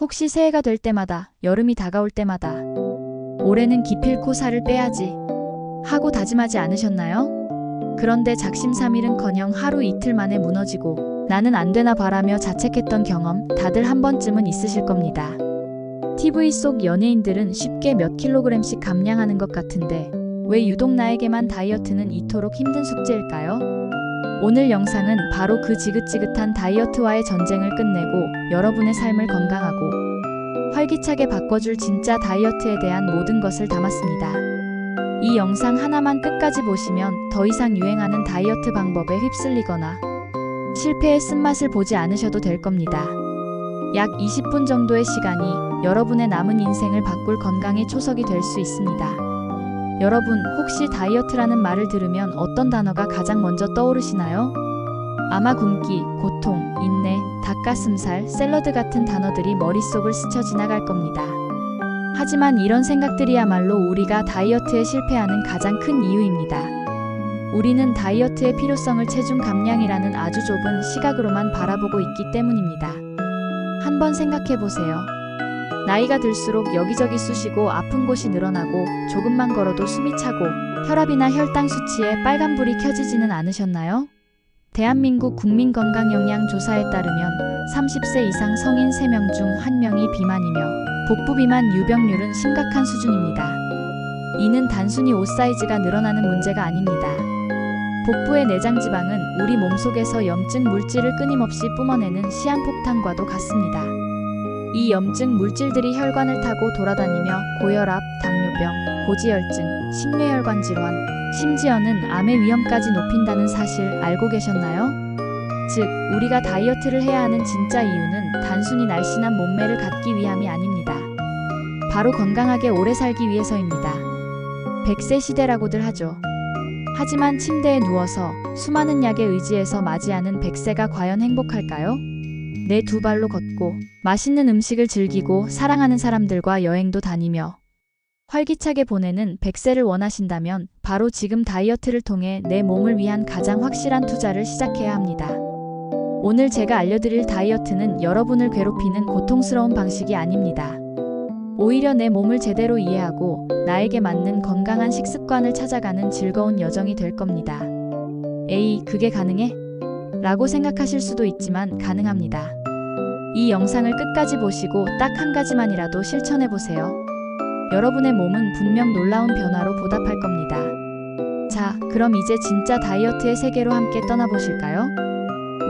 혹시 새해가 될 때마다, 여름이 다가올 때마다 올해는 기필코 살을 빼야지 하고 다짐하지 않으셨나요? 그런데 작심삼일은커녕 하루 이틀 만에 무너지고 나는 안 되나 바라며 자책했던 경험 다들 한 번쯤은 있으실 겁니다. TV 속 연예인들은 쉽게 몇 킬로그램씩 감량하는 것 같은데 왜 유독 나에게만 다이어트는 이토록 힘든 숙제일까요? 오늘 영상은 바로 그 지긋지긋한 다이어트와의 전쟁을 끝내고 여러분의 삶을 건강하고 활기차게 바꿔줄 진짜 다이어트에 대한 모든 것을 담았습니다. 이 영상 하나만 끝까지 보시면 더 이상 유행하는 다이어트 방법에 휩쓸리거나 실패의 쓴맛을 보지 않으셔도 될 겁니다. 약 20분 정도의 시간이 여러분의 남은 인생을 바꿀 건강의 초석이 될 수 있습니다. 여러분, 혹시 다이어트라는 말을 들으면 어떤 단어가 가장 먼저 떠오르시나요? 아마 굶기, 고통, 인내, 닭가슴살, 샐러드 같은 단어들이 머릿속을 스쳐 지나갈 겁니다. 하지만 이런 생각들이야말로 우리가 다이어트에 실패하는 가장 큰 이유입니다. 우리는 다이어트의 필요성을 체중 감량이라는 아주 좁은 시각으로만 바라보고 있기 때문입니다. 한번 생각해 보세요. 나이가 들수록 여기저기 쑤시고 아픈 곳이 늘어나고 조금만 걸어도 숨이 차고 혈압이나 혈당 수치에 빨간불이 켜지지는 않으셨나요? 대한민국 국민건강영양조사에 따르면 30세 이상 성인 3명 중 1명이 비만이며 복부 비만 유병률은 심각한 수준입니다. 이는 단순히 옷 사이즈가 늘어나는 문제가 아닙니다. 복부의 내장지방은 우리 몸속에서 염증 물질을 끊임없이 뿜어내는 시한폭탄과도 같습니다. 이 염증 물질들이 혈관을 타고 돌아다니며 고혈압, 당뇨병, 고지혈증, 심뇌혈관 질환, 심지어는 암의 위험까지 높인다는 사실 알고 계셨나요? 즉, 우리가 다이어트를 해야 하는 진짜 이유는 단순히 날씬한 몸매를 갖기 위함이 아닙니다. 바로 건강하게 오래 살기 위해서입니다. 100세 시대라고들 하죠. 하지만 침대에 누워서 수많은 약에 의지해서 맞이하는 100세가 과연 행복할까요? 내 두 발로 걷고 맛있는 음식을 즐기고 사랑하는 사람들과 여행도 다니며 활기차게 보내는 100세를 원하신다면 바로 지금 다이어트를 통해 내 몸을 위한 가장 확실한 투자를 시작해야 합니다. 오늘 제가 알려드릴 다이어트는 여러분을 괴롭히는 고통스러운 방식이 아닙니다. 오히려 내 몸을 제대로 이해하고 나에게 맞는 건강한 식습관을 찾아가는 즐거운 여정이 될 겁니다. 에이, 그게 가능해? 라고 생각하실 수도 있지만 가능합니다. 이 영상을 끝까지 보시고 딱 한 가지만이라도 실천해보세요. 여러분의 몸은 분명 놀라운 변화로 보답할 겁니다. 자, 그럼 이제 진짜 다이어트의 세계로 함께 떠나보실까요?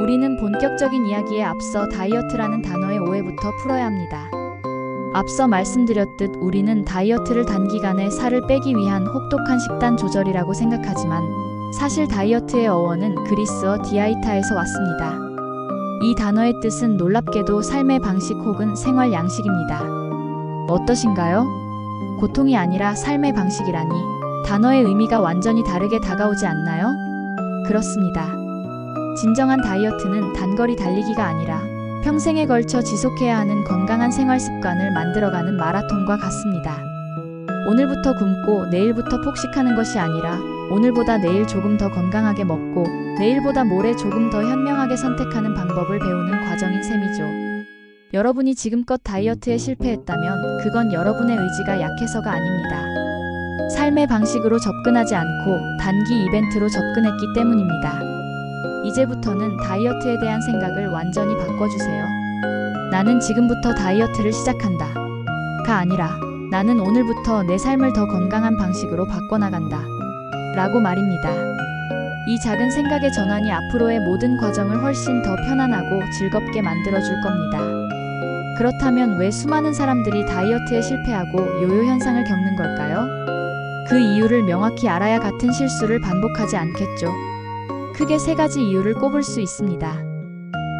우리는 본격적인 이야기에 앞서 다이어트라는 단어의 오해부터 풀어야 합니다. 앞서 말씀드렸듯 우리는 다이어트를 단기간에 살을 빼기 위한 혹독한 식단 조절이라고 생각하지만 사실 다이어트의 어원은 그리스어 디아이타에서 왔습니다. 이 단어의 뜻은 놀랍게도 삶의 방식 혹은 생활 양식입니다. 어떠신가요? 고통이 아니라 삶의 방식이라니 단어의 의미가 완전히 다르게 다가오지 않나요? 그렇습니다. 진정한 다이어트는 단거리 달리기가 아니라 평생에 걸쳐 지속해야 하는 건강한 생활 습관을 만들어가는 마라톤과 같습니다. 오늘부터 굶고 내일부터 폭식하는 것이 아니라 오늘보다 내일 조금 더 건강하게 먹고 내일보다 모레 조금 더 현명하게 선택하는 방법을 배우는 과정인 셈이죠. 여러분이 지금껏 다이어트에 실패했다면 그건 여러분의 의지가 약해서가 아닙니다. 삶의 방식으로 접근하지 않고 단기 이벤트로 접근했기 때문입니다. 이제부터는 다이어트에 대한 생각을 완전히 바꿔주세요. 나는 지금부터 다이어트를 시작한다. 가 아니라 나는 오늘부터 내 삶을 더 건강한 방식으로 바꿔나간다. 라고 말입니다. 이 작은 생각의 전환이 앞으로의 모든 과정을 훨씬 더 편안하고 즐겁게 만들어줄 겁니다. 그렇다면 왜 수많은 사람들이 다이어트에 실패하고 요요 현상을 겪는 걸까요? 그 이유를 명확히 알아야 같은 실수를 반복하지 않겠죠. 크게 3가지 이유를 꼽을 수 있습니다.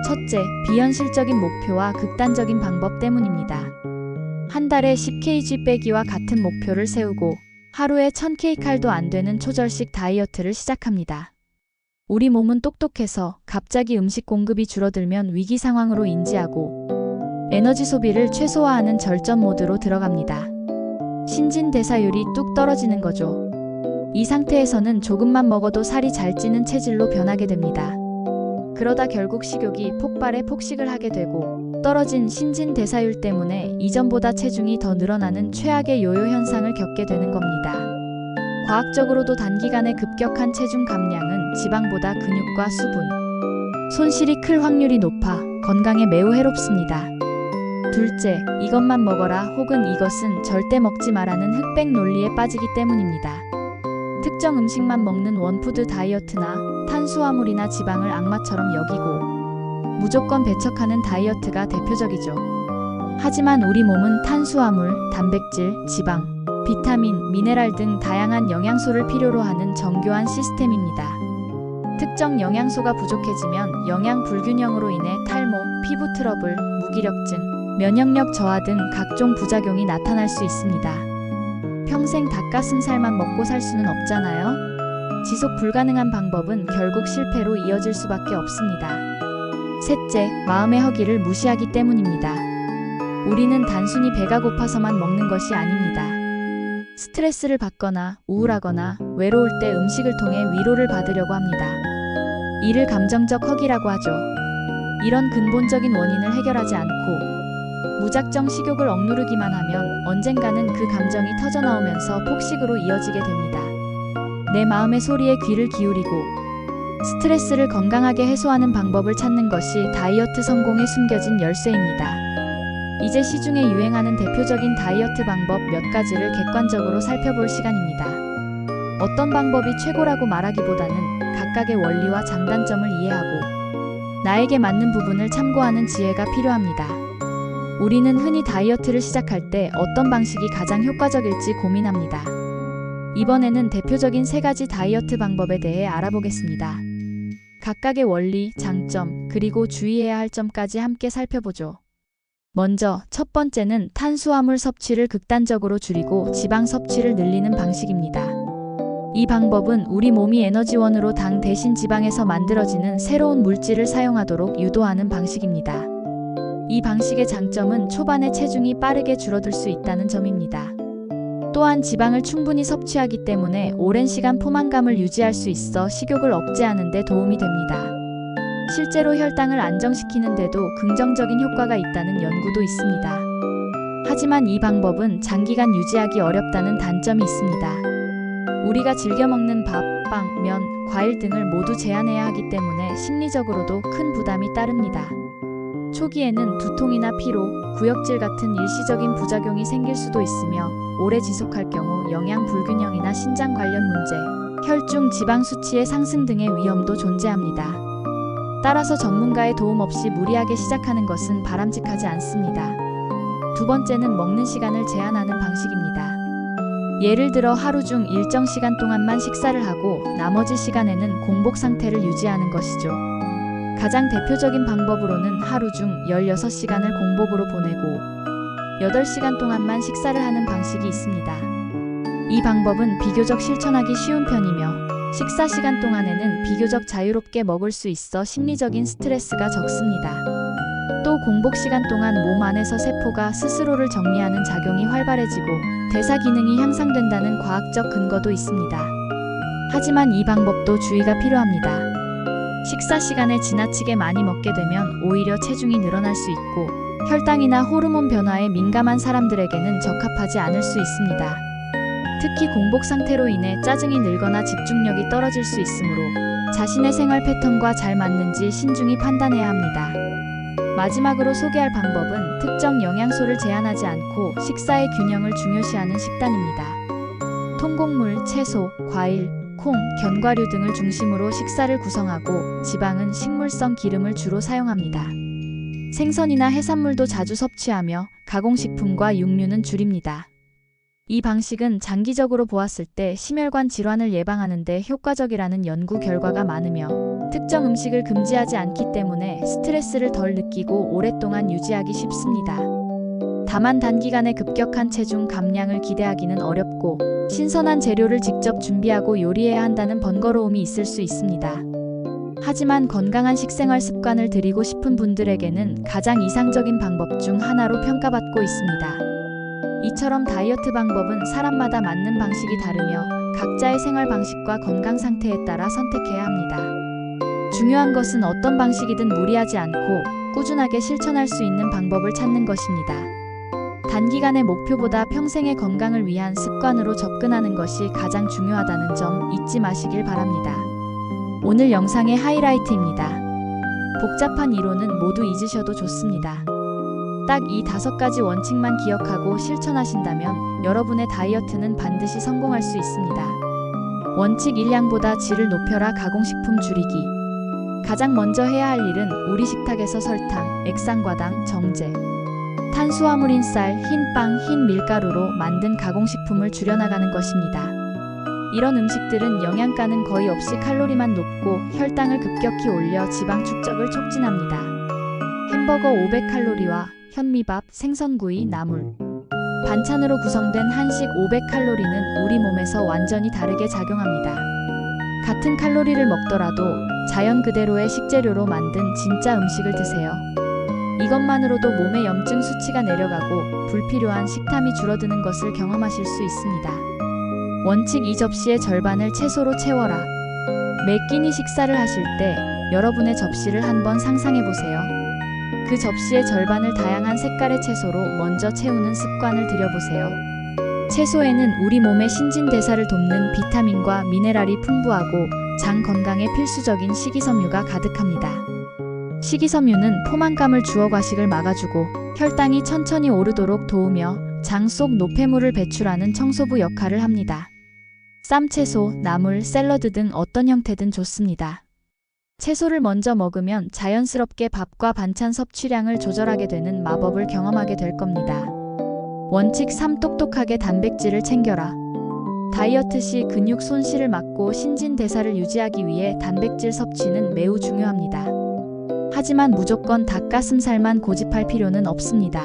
첫째, 비현실적인 목표와 극단적인 방법 때문입니다. 한 달에 10kg 빼기와 같은 목표를 세우고 하루에 1000kcal도 안 되는 초절식 다이어트를 시작합니다. 우리 몸은 똑똑해서 갑자기 음식 공급이 줄어들면 위기 상황으로 인지하고 에너지 소비를 최소화하는 절전 모드로 들어갑니다. 신진대사율이 뚝 떨어지는 거죠. 이 상태에서는 조금만 먹어도 살이 잘 찌는 체질로 변하게 됩니다. 그러다 결국 식욕이 폭발해 폭식을 하게 되고 떨어진 신진대사율 때문에 이전보다 체중이 더 늘어나는 최악의 요요 현상을 겪게 되는 겁니다. 과학적으로도 단기간에 급격한 체중 감량은 지방보다 근육과 수분, 손실이 클 확률이 높아 건강에 매우 해롭습니다. 둘째, 이것만 먹어라 혹은 이것은 절대 먹지 마라는 흑백 논리에 빠지기 때문입니다. 특정 음식만 먹는 원푸드 다이어트나 탄수화물이나 지방을 악마처럼 여기고 무조건 배척하는 다이어트가 대표적이죠. 하지만 우리 몸은 탄수화물, 단백질, 지방, 비타민, 미네랄 등 다양한 영양소를 필요로 하는 정교한 시스템입니다. 특정 영양소가 부족해지면 영양 불균형으로 인해 탈모, 피부 트러블, 무기력증, 면역력 저하 등 각종 부작용이 나타날 수 있습니다. 평생 닭가슴살만 먹고 살 수는 없잖아요. 지속 불가능한 방법은 결국 실패로 이어질 수밖에 없습니다. 셋째, 마음의 허기를 무시하기 때문입니다. 우리는 단순히 배가 고파서만 먹는 것이 아닙니다. 스트레스를 받거나 우울하거나 외로울 때 음식을 통해 위로를 받으려고 합니다. 이를 감정적 허기라고 하죠. 이런 근본적인 원인을 해결하지 않고 무작정 식욕을 억누르기만 하면 언젠가는 그 감정이 터져나오면서 폭식으로 이어지게 됩니다. 내 마음의 소리에 귀를 기울이고 스트레스를 건강하게 해소하는 방법을 찾는 것이 다이어트 성공에 숨겨진 열쇠입니다. 이제 시중에 유행하는 대표적인 다이어트 방법 몇 가지를 객관적으로 살펴볼 시간입니다. 어떤 방법이 최고라고 말하기보다는 각각의 원리와 장단점을 이해하고 나에게 맞는 부분을 참고하는 지혜가 필요합니다. 우리는 흔히 다이어트를 시작할 때 어떤 방식이 가장 효과적일지 고민합니다. 이번에는 대표적인 3가지 다이어트 방법에 대해 알아보겠습니다. 각각의 원리, 장점, 그리고 주의해야 할 점까지 함께 살펴보죠. 먼저 첫 번째는 탄수화물 섭취를 극단적으로 줄이고 지방 섭취를 늘리는 방식입니다. 이 방법은 우리 몸이 에너지원으로 당 대신 지방에서 만들어지는 새로운 물질을 사용하도록 유도하는 방식입니다. 이 방식의 장점은 초반에 체중이 빠르게 줄어들 수 있다는 점입니다. 또한 지방을 충분히 섭취하기 때문에 오랜 시간 포만감을 유지할 수 있어 식욕을 억제하는 데 도움이 됩니다. 실제로 혈당을 안정시키는 데도 긍정적인 효과가 있다는 연구도 있습니다. 하지만 이 방법은 장기간 유지하기 어렵다는 단점이 있습니다. 우리가 즐겨 먹는 밥, 빵, 면, 과일 등을 모두 제한해야 하기 때문에 심리적으로도 큰 부담이 따릅니다. 초기에는 두통이나 피로, 구역질 같은 일시적인 부작용이 생길 수도 있으며 오래 지속할 경우 영양 불균형이나 신장 관련 문제, 혈중 지방 수치의 상승 등의 위험도 존재합니다. 따라서 전문가의 도움 없이 무리하게 시작하는 것은 바람직하지 않습니다. 두 번째는 먹는 시간을 제한하는 방식입니다. 예를 들어 하루 중 일정 시간 동안만 식사를 하고 나머지 시간에는 공복 상태를 유지하는 것이죠. 가장 대표적인 방법으로는 하루 중 16시간을 공복으로 보내고 8시간 동안만 식사를 하는 방식이 있습니다. 이 방법은 비교적 실천하기 쉬운 편이며 식사 시간 동안에는 비교적 자유롭게 먹을 수 있어 심리적인 스트레스가 적습니다. 또 공복 시간 동안 몸 안에서 세포가 스스로를 정리하는 작용이 활발해지고 대사 기능이 향상된다는 과학적 근거도 있습니다. 하지만 이 방법도 주의가 필요합니다. 식사 시간에 지나치게 많이 먹게 되면 오히려 체중이 늘어날 수 있고 혈당이나 호르몬 변화에 민감한 사람들에게는 적합하지 않을 수 있습니다. 특히 공복 상태로 인해 짜증이 늘거나 집중력이 떨어질 수 있으므로 자신의 생활 패턴과 잘 맞는지 신중히 판단해야 합니다. 마지막으로 소개할 방법은 특정 영양소를 제한하지 않고 식사의 균형을 중요시하는 식단입니다. 통곡물, 채소, 과일, 콩, 견과류 등을 중심으로 식사를 구성하고 지방은 식물성 기름을 주로 사용합니다. 생선이나 해산물도 자주 섭취하며 가공식품과 육류는 줄입니다. 이 방식은 장기적으로 보았을 때 심혈관 질환을 예방하는 데 효과적이라는 연구 결과가 많으며 특정 음식을 금지하지 않기 때문에 스트레스를 덜 느끼고 오랫동안 유지하기 쉽습니다. 다만 단기간에 급격한 체중 감량을 기대하기는 어렵고 신선한 재료를 직접 준비하고 요리해야 한다는 번거로움이 있을 수 있습니다. 하지만 건강한 식생활 습관을 들이고 싶은 분들에게는 가장 이상적인 방법 중 하나로 평가받고 있습니다. 이처럼 다이어트 방법은 사람마다 맞는 방식이 다르며 각자의 생활 방식과 건강 상태에 따라 선택해야 합니다. 중요한 것은 어떤 방식이든 무리하지 않고 꾸준하게 실천할 수 있는 방법을 찾는 것입니다. 단기간의 목표보다 평생의 건강을 위한 습관으로 접근하는 것이 가장 중요하다는 점 잊지 마시길 바랍니다. 오늘 영상의 하이라이트입니다. 복잡한 이론은 모두 잊으셔도 좋습니다. 딱 이 5가지 원칙만 기억하고 실천하신다면 여러분의 다이어트는 반드시 성공할 수 있습니다. 원칙 1. 양보다 질을 높여라. 가공식품 줄이기. 가장 먼저 해야 할 일은 우리 식탁에서 설탕, 액상과당, 정제, 탄수화물인 쌀, 흰 빵, 흰 밀가루로 만든 가공식품을 줄여나가는 것입니다. 이런 음식들은 영양가는 거의 없이 칼로리만 높고 혈당을 급격히 올려 지방 축적을 촉진합니다. 햄버거 500칼로리와 현미밥, 생선구이, 나물, 반찬으로 구성된 한식 500칼로리는 우리 몸에서 완전히 다르게 작용합니다. 같은 칼로리를 먹더라도 자연 그대로의 식재료로 만든 진짜 음식을 드세요. 이것만으로도 몸의 염증 수치가 내려가고 불필요한 식탐이 줄어드는 것을 경험하실 수 있습니다. 원칙 2. 접시의 절반을 채소로 채워라. 매 끼니 식사를 하실 때 여러분의 접시를 한번 상상해 보세요. 그 접시의 절반을 다양한 색깔의 채소로 먼저 채우는 습관을 들여보세요. 채소에는 우리 몸의 신진대사를 돕는 비타민과 미네랄이 풍부하고 장 건강에 필수적인 식이섬유가 가득합니다. 식이섬유는 포만감을 주어 과식을 막아주고 혈당이 천천히 오르도록 도우며 장 속 노폐물을 배출하는 청소부 역할을 합니다. 쌈채소, 나물, 샐러드 등 어떤 형태든 좋습니다. 채소를 먼저 먹으면 자연스럽게 밥과 반찬 섭취량을 조절하게 되는 마법을 경험하게 될 겁니다. 원칙 3. 똑똑하게 단백질을 챙겨라. 다이어트 시 근육 손실을 막고 신진대사를 유지하기 위해 단백질 섭취는 매우 중요합니다. 하지만 무조건 닭가슴살만 고집할 필요는 없습니다.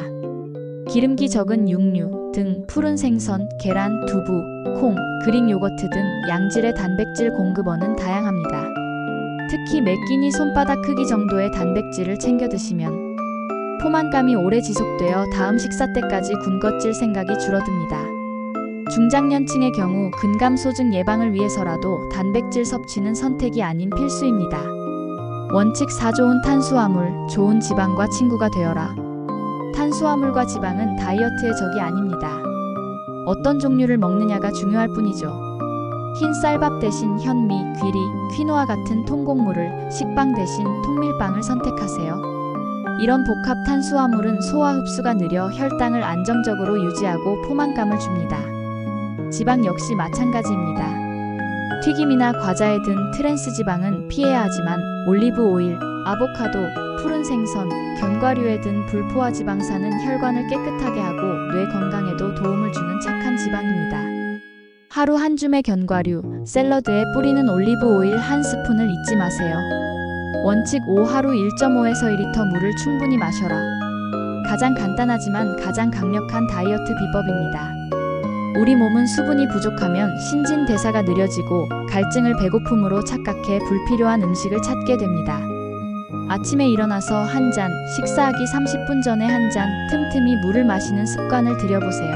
기름기 적은 육류 등 푸른 생선, 계란, 두부, 콩, 그릭 요거트 등 양질의 단백질 공급원은 다양합니다. 특히 매 끼니 손바닥 크기 정도의 단백질을 챙겨 드시면 포만감이 오래 지속되어 다음 식사 때까지 굶것질 생각이 줄어듭니다. 중장년층의 경우 근감소증 예방을 위해서라도 단백질 섭취는 선택이 아닌 필수입니다. 원칙 4. 좋은 탄수화물, 좋은 지방과 친구가 되어라. 탄수화물과 지방은 다이어트의 적이 아닙니다. 어떤 종류를 먹느냐가 중요할 뿐이죠. 흰 쌀밥 대신 현미, 귀리, 퀴노아 같은 통곡물을, 식빵 대신 통밀빵을 선택하세요. 이런 복합 탄수화물은 소화 흡수가 느려 혈당을 안정적으로 유지하고 포만감을 줍니다. 지방 역시 마찬가지입니다. 튀김이나 과자에 든 트랜스 지방은 피해야 하지만 올리브 오일, 아보카도, 푸른 생선, 견과류에 든 불포화 지방산은 혈관을 깨끗하게 하고 뇌 건강에도 도움을 주는 착한 지방입니다. 하루 한 줌의 견과류, 샐러드에 뿌리는 올리브 오일 한 스푼을 잊지 마세요. 원칙 5. 하루 1.5에서 2리터 물을 충분히 마셔라. 가장 간단하지만 가장 강력한 다이어트 비법입니다. 우리 몸은 수분이 부족하면 신진대사가 느려지고 갈증을 배고픔으로 착각해 불필요한 음식을 찾게 됩니다. 아침에 일어나서 한 잔, 식사하기 30분 전에 한 잔, 틈틈이 물을 마시는 습관을 들여보세요.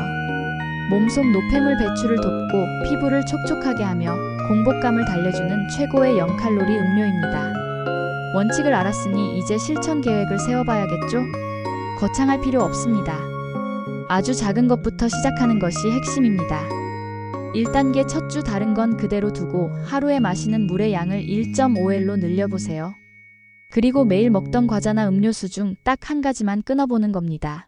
몸속 노폐물 배출을 돕고 피부를 촉촉하게 하며 공복감을 달래주는 최고의 0칼로리 음료입니다. 원칙을 알았으니 이제 실천 계획을 세워봐야겠죠? 거창할 필요 없습니다. 아주 작은 것부터 시작하는 것이 핵심입니다. 1단계 첫 주 다른 건 그대로 두고 하루에 마시는 물의 양을 1.5L로 늘려보세요. 그리고 매일 먹던 과자나 음료수 중 딱 한 가지만 끊어보는 겁니다.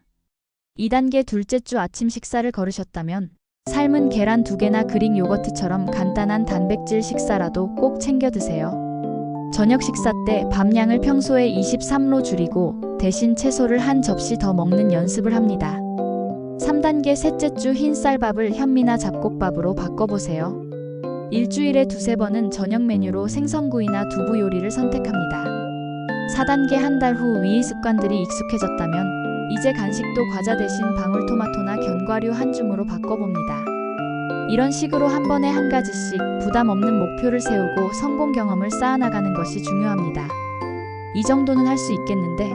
2단계 둘째 주 아침 식사를 거르셨다면 삶은 계란 2개나 그릭 요거트처럼 간단한 단백질 식사라도 꼭 챙겨 드세요. 저녁 식사 때 밥량을 평소에 23로 줄이고 대신 채소를 한 접시 더 먹는 연습을 합니다. 3단계 셋째 주 흰 쌀밥을 현미나 잡곡밥으로 바꿔보세요. 일주일에 2-3번은 저녁 메뉴로 생선구이나 두부 요리를 선택합니다. 4단계 한 달 후 위 습관들이 익숙해졌다면 이제 간식도 과자 대신 방울토마토나 견과류 한 줌으로 바꿔봅니다. 이런 식으로 한 번에 한 가지씩 부담 없는 목표를 세우고 성공 경험을 쌓아나가는 것이 중요합니다. 이 정도는 할 수 있겠는데?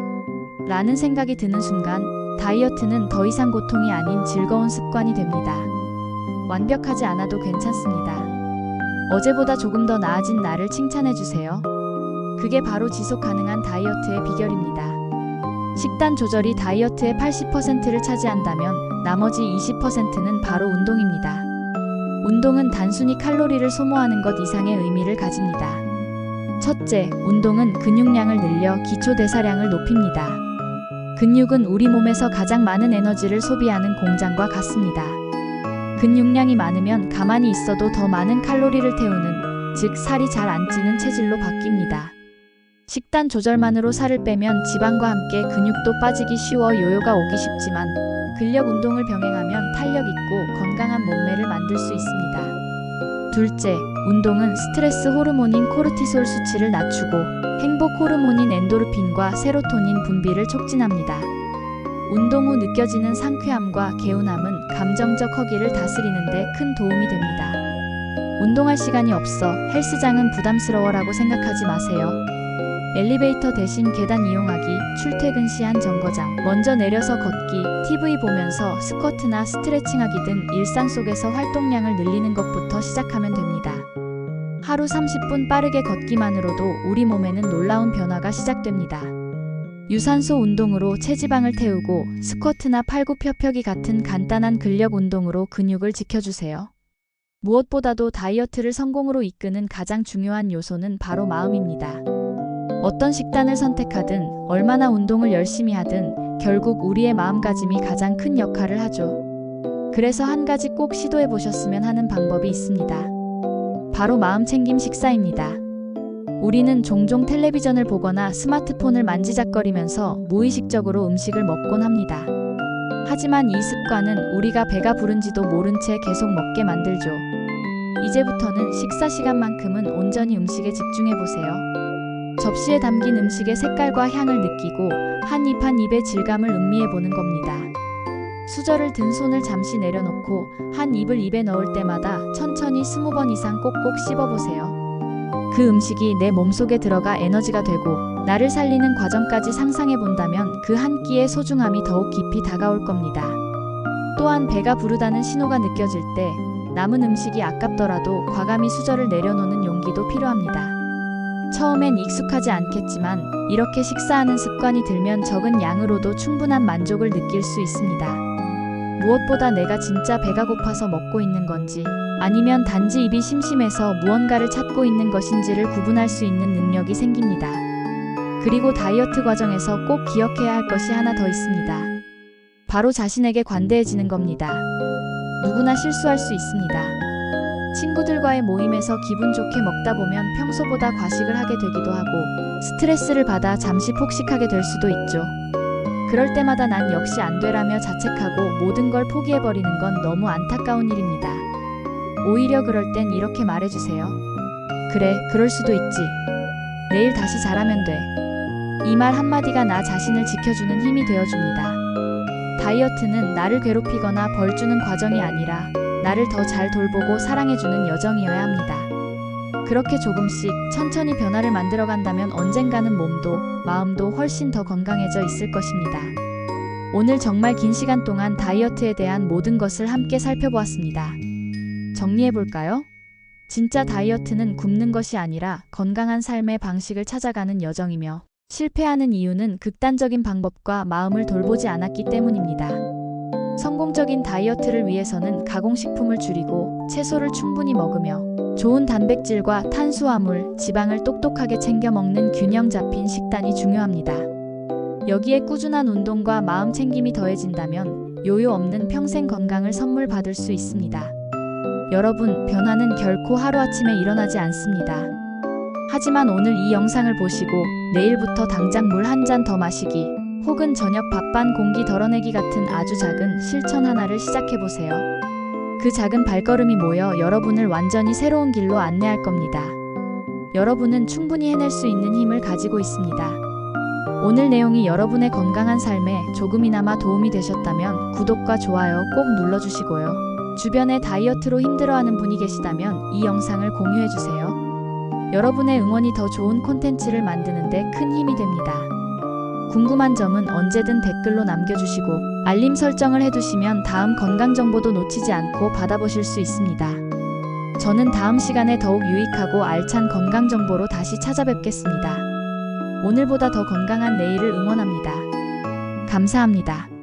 라는 생각이 드는 순간 다이어트는 더 이상 고통이 아닌 즐거운 습관이 됩니다. 완벽하지 않아도 괜찮습니다. 어제보다 조금 더 나아진 나를 칭찬해주세요. 그게 바로 지속 가능한 다이어트의 비결입니다. 식단 조절이 다이어트의 80%를 차지한다면 나머지 20%는 바로 운동입니다. 운동은 단순히 칼로리를 소모하는 것 이상의 의미를 가집니다. 첫째, 운동은 근육량을 늘려 기초 대사량을 높입니다. 근육은 우리 몸에서 가장 많은 에너지를 소비하는 공장과 같습니다. 근육량이 많으면 가만히 있어도 더 많은 칼로리를 태우는, 즉 살이 잘 안 찌는 체질로 바뀝니다. 식단 조절만으로 살을 빼면 지방과 함께 근육도 빠지기 쉬워 요요가 오기 쉽지만 근력 운동을 병행하면 탄력 있고 건강한 몸매를 만들 수 있습니다. 둘째, 운동은 스트레스 호르몬인 코르티솔 수치를 낮추고 행복 호르몬인 엔도르핀과 세로토닌 분비를 촉진합니다. 운동 후 느껴지는 상쾌함과 개운함은 감정적 허기를 다스리는 데 큰 도움이 됩니다. 운동할 시간이 없어 헬스장은 부담스러워라고 생각하지 마세요. 엘리베이터 대신 계단 이용하기, 출퇴근 시 한 정거장, 먼저 내려서 걷기, TV 보면서 스쿼트나 스트레칭하기 등 일상 속에서 활동량을 늘리는 것부터 시작하면 됩니다. 하루 30분 빠르게 걷기만으로도 우리 몸에는 놀라운 변화가 시작됩니다. 유산소 운동으로 체지방을 태우고 스쿼트나 팔굽혀펴기 같은 간단한 근력 운동으로 근육을 지켜주세요. 무엇보다도 다이어트를 성공으로 이끄는 가장 중요한 요소는 바로 마음입니다. 어떤 식단을 선택하든 얼마나 운동을 열심히 하든 결국 우리의 마음가짐이 가장 큰 역할을 하죠. 그래서 한 가지 꼭 시도해 보셨으면 하는 방법이 있습니다. 바로 마음챙김 식사입니다. 우리는 종종 텔레비전을 보거나 스마트폰을 만지작거리면서 무의식적으로 음식을 먹곤 합니다. 하지만 이 습관은 우리가 배가 부른지도 모른 채 계속 먹게 만들죠. 이제부터는 식사 시간만큼은 온전히 음식에 집중해 보세요. 접시에 담긴 음식의 색깔과 향을 느끼고 한 입 한 입의 질감을 음미해 보는 겁니다. 수저를 든 손을 잠시 내려놓고 한 입을 입에 넣을 때마다 천천히 20번 이상 꼭꼭 씹어보세요. 그 음식이 내 몸속에 들어가 에너지가 되고 나를 살리는 과정까지 상상해 본다면 그 한 끼의 소중함이 더욱 깊이 다가올 겁니다. 또한 배가 부르다는 신호가 느껴질 때 남은 음식이 아깝더라도 과감히 수저를 내려놓는 용기도 필요합니다. 처음엔 익숙하지 않겠지만 이렇게 식사하는 습관이 들면 적은 양으로도 충분한 만족을 느낄 수 있습니다. 무엇보다 내가 진짜 배가 고파서 먹고 있는 건지 아니면 단지 입이 심심해서 무언가를 찾고 있는 것인지를 구분할 수 있는 능력이 생깁니다. 그리고 다이어트 과정에서 꼭 기억해야 할 것이 하나 더 있습니다. 바로 자신에게 관대해지는 겁니다. 누구나 실수할 수 있습니다. 친구들과의 모임에서 기분 좋게 먹다 보면 평소보다 과식을 하게 되기도 하고 스트레스를 받아 잠시 폭식하게 될 수도 있죠. 그럴 때마다 난 역시 안 되라며 자책하고 모든 걸 포기해버리는 건 너무 안타까운 일입니다. 오히려 그럴 땐 이렇게 말해주세요. 그래, 그럴 수도 있지. 내일 다시 잘하면 돼. 이 말 한마디가 나 자신을 지켜주는 힘이 되어줍니다. 다이어트는 나를 괴롭히거나 벌주는 과정이 아니라 나를 더 잘 돌보고 사랑해주는 여정이어야 합니다. 그렇게 조금씩 천천히 변화를 만들어간다면 언젠가는 몸도 마음도 훨씬 더 건강해져 있을 것입니다. 오늘 정말 긴 시간 동안 다이어트에 대한 모든 것을 함께 살펴보았습니다. 정리해볼까요? 진짜 다이어트는 굶는 것이 아니라 건강한 삶의 방식을 찾아가는 여정이며 실패하는 이유는 극단적인 방법과 마음을 돌보지 않았기 때문입니다. 성공적인 다이어트를 위해서는 가공식품을 줄이고 채소를 충분히 먹으며 좋은 단백질과 탄수화물, 지방을 똑똑하게 챙겨 먹는 균형 잡힌 식단이 중요합니다. 여기에 꾸준한 운동과 마음 챙김이 더해진다면 요요 없는 평생 건강을 선물 받을 수 있습니다. 여러분, 변화는 결코 하루아침에 일어나지 않습니다. 하지만 오늘 이 영상을 보시고 내일부터 당장 물 한 잔 더 마시기 혹은 저녁 밥 반 공기 덜어내기 같은 아주 작은 실천 하나를 시작해보세요. 그 작은 발걸음이 모여 여러분을 완전히 새로운 길로 안내할 겁니다. 여러분은 충분히 해낼 수 있는 힘을 가지고 있습니다. 오늘 내용이 여러분의 건강한 삶에 조금이나마 도움이 되셨다면 구독과 좋아요 꼭 눌러주시고요. 주변에 다이어트로 힘들어하는 분이 계시다면 이 영상을 공유해주세요. 여러분의 응원이 더 좋은 콘텐츠를 만드는 데 큰 힘이 됩니다. 궁금한 점은 언제든 댓글로 남겨주시고 알림 설정을 해두시면 다음 건강 정보도 놓치지 않고 받아보실 수 있습니다. 저는 다음 시간에 더욱 유익하고 알찬 건강 정보로 다시 찾아뵙겠습니다. 오늘보다 더 건강한 내일을 응원합니다. 감사합니다.